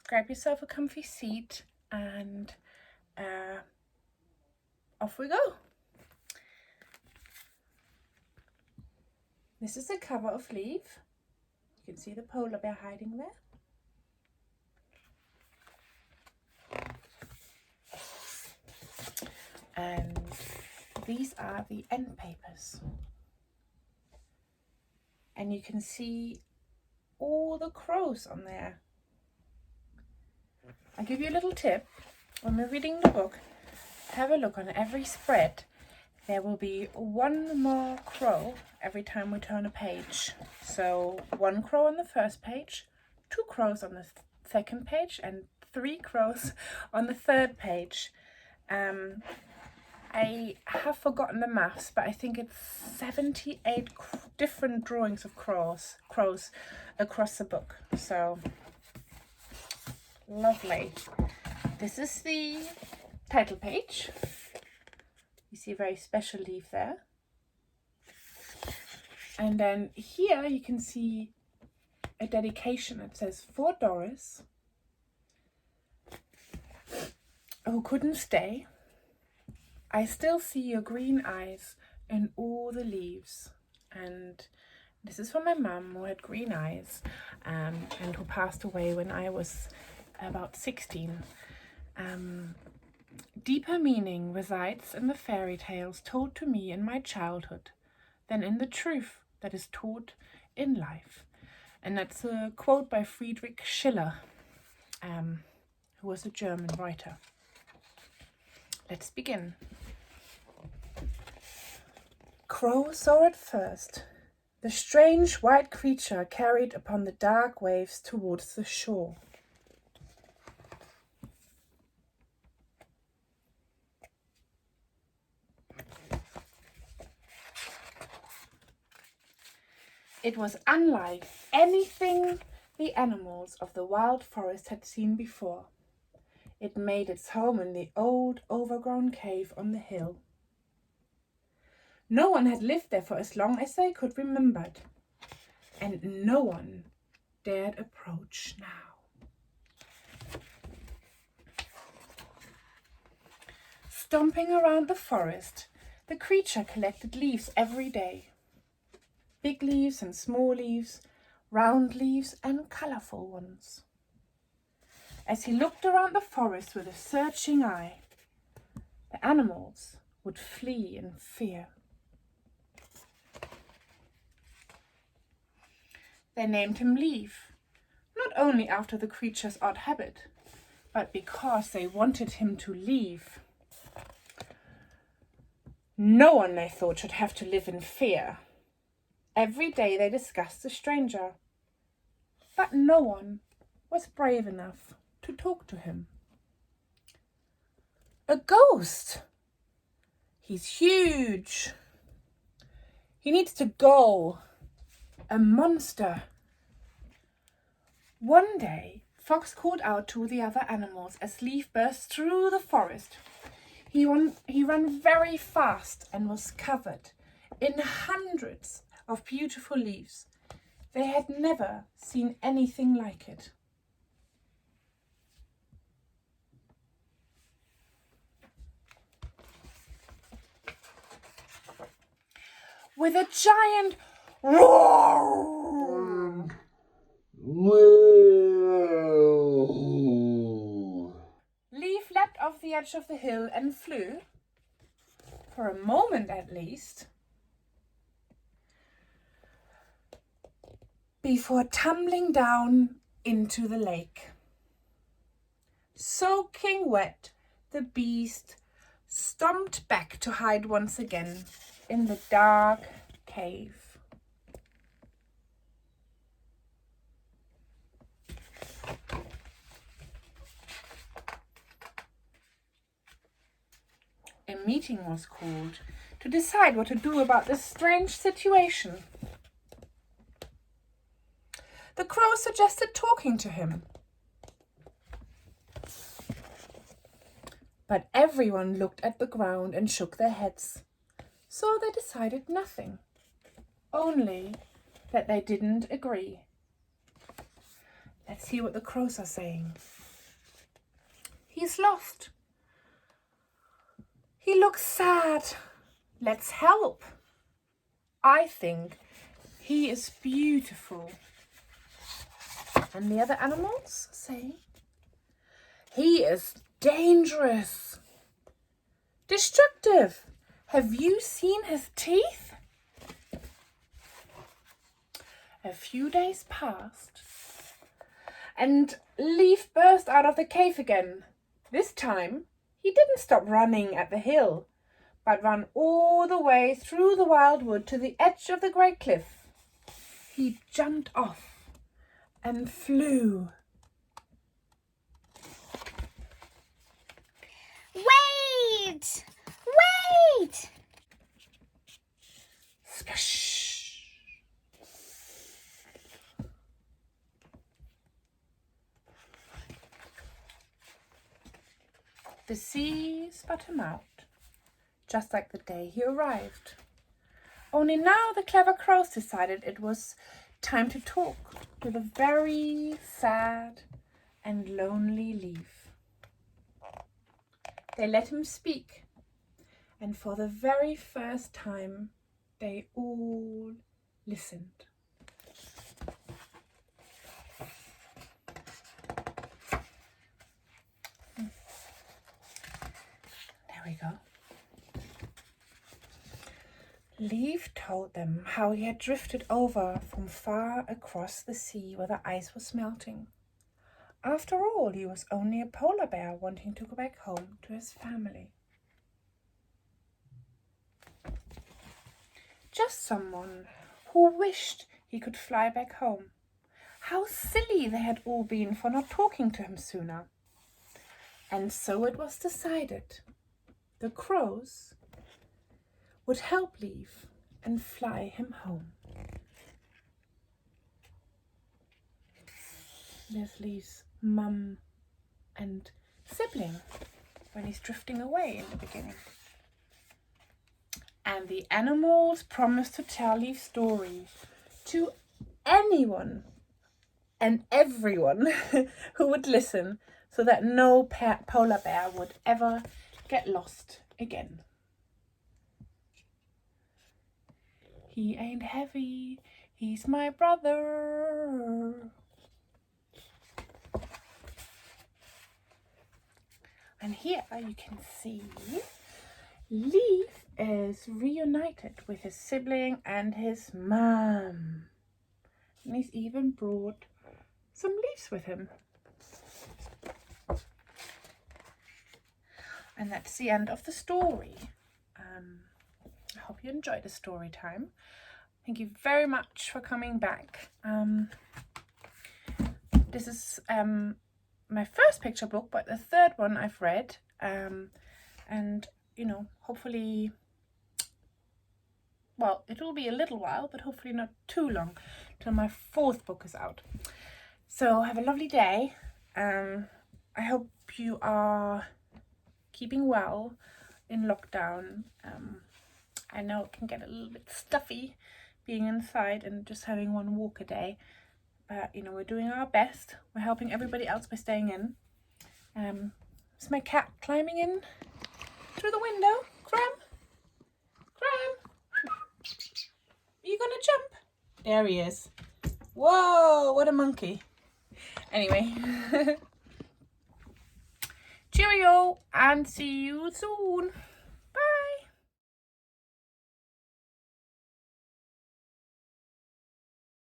Grab yourself a comfy seat and off we go. This is the cover of Leaf. You can see the polar bear hiding there. And these are the end papers. And you can see all the crows on there. I'll give you a little tip. When we're reading the book, have a look on every spread. There will be one more crow every time we turn a page. So 1 crow on the first page, 2 crows on the second page, and 3 crows on the third page. I have forgotten the maths, but I think it's 78 different drawings of crows across the book. So lovely. This is the title page. You see a very special leaf there. And then here you can see a dedication. It says, "For Doris, who couldn't stay. I still see your green eyes in all the leaves." And this is for my mum, who had green eyes and who passed away when I was about 16. Deeper meaning resides in the fairy tales told to me in my childhood than in the truth that is taught in life. And that's a quote by Friedrich Schiller, who was a German writer. Let's begin. Crow saw it first, the strange white creature carried upon the dark waves towards the shore. It was unlike anything the animals of the wild forest had seen before. It made its home in the old overgrown cave on the hill. No one had lived there for as long as they could remember, and no one dared approach now. Stomping around the forest, the creature collected leaves every day. Big leaves and small leaves, round leaves and colorful ones. As he looked around the forest with a searching eye, the animals would flee in fear. They named him Leaf, not only after the creature's odd habit, but because they wanted him to leave. No one, they thought, should have to live in fear. Every day they discussed the stranger, but no one was brave enough to talk to him. A ghost! He's huge. He needs to go. A monster. One day, Fox called out to the other animals as Leaf burst through the forest. He ran very fast and was covered in hundreds of beautiful leaves. They had never seen anything like it. With a giant roar, Leaf leapt off the edge of the hill and flew, for a moment at least, before tumbling down into the lake. Soaking wet, the beast stomped back to hide once again in the dark cave. A meeting was called to decide what to do about this strange situation. The crow suggested talking to him, but everyone looked at the ground and shook their heads, so they decided nothing, only that they didn't agree. Let's hear what the crows are saying. He's lost. He looks sad. Let's help. I think he is beautiful. And the other animals say, he is dangerous. Destructive. Have you seen his teeth? A few days passed, and Leaf burst out of the cave again. This time, he didn't stop running at the hill, but ran all the way through the wildwood to the edge of the great cliff. He jumped off and flew. Wait! Wait! Splash! The sea spat him out, just like the day he arrived. Only now the clever crows decided it was time to talk to the very sad and lonely Leaf. They let him speak, and for the very first time, they all listened. There we go. Leaf told them how he had drifted over from far across the sea where the ice was melting. After all, he was only a polar bear wanting to go back home to his family. Just someone who wished he could fly back home. How silly they had all been for not talking to him sooner. And so it was decided. The crows would help Leaf and fly him home. There's Leaf's mum and sibling when he's drifting away in the beginning. And the animals promised to tell Leaf's story to anyone and everyone who would listen, so that no polar bear would ever get lost again. He ain't heavy, he's my brother. And here you can see Leaf is reunited with his sibling and his mum. And he's even brought some leaves with him. And that's the end of the story. I hope you enjoyed the story time. Thank you very much for coming back. This is my first picture book, but the third one I've read. And, you know, hopefully, well, it will be a little while, but hopefully not too long till my fourth book is out. So have a lovely day. I hope you are keeping well in lockdown. I know it can get a little bit stuffy being inside and just having one walk a day, but you know, we're doing our best. We're helping everybody else by staying in. It's my cat climbing in through the window. Cram, are you gonna jump? There he is. Whoa, what a monkey. Anyway, cheerio and see you soon.